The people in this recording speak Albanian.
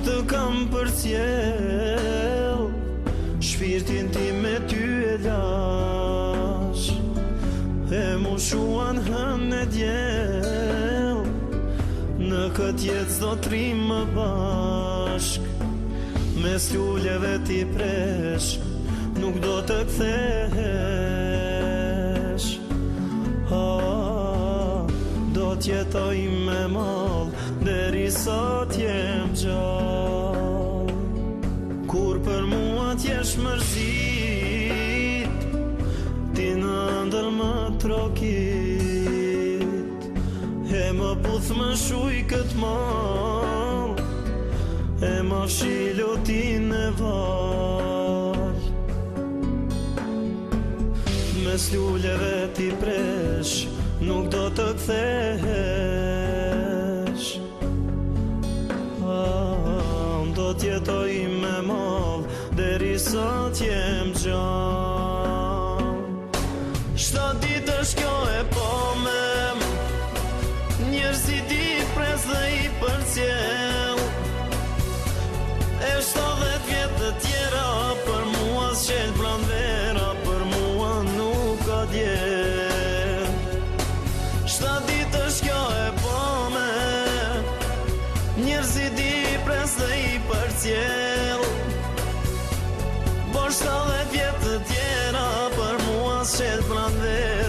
të kam për cjell, shpirtin ti me ty e lash, e mu shuan hën e djel, në këtë jetë s'do t'rim më bashk, mes lulleve ti presh, nuk do të kthesh. Do t'jetoj me mall, deri sa t'jem gjall. Kur për mua t'jesh mërzit, ti në ndër më trokit, e më puth më shuj këtë mall, e më fshilo ti në val. Mes lulleve ti presh, nuk do të kthesh. Do t'jetoj me mall, deri sa t'jem gjall. 7 ditë është kjo e pomem, njerëzit i pres dhe i përcjell, e 70 vjetë të tjera, për mua s'qel pranvera, për mua nuk ka djel. 7 ditë është kjo e pome, njerëzit i pres dhe i përcjell, por 70 vjetë të tjera, për mua s'qel pranvera.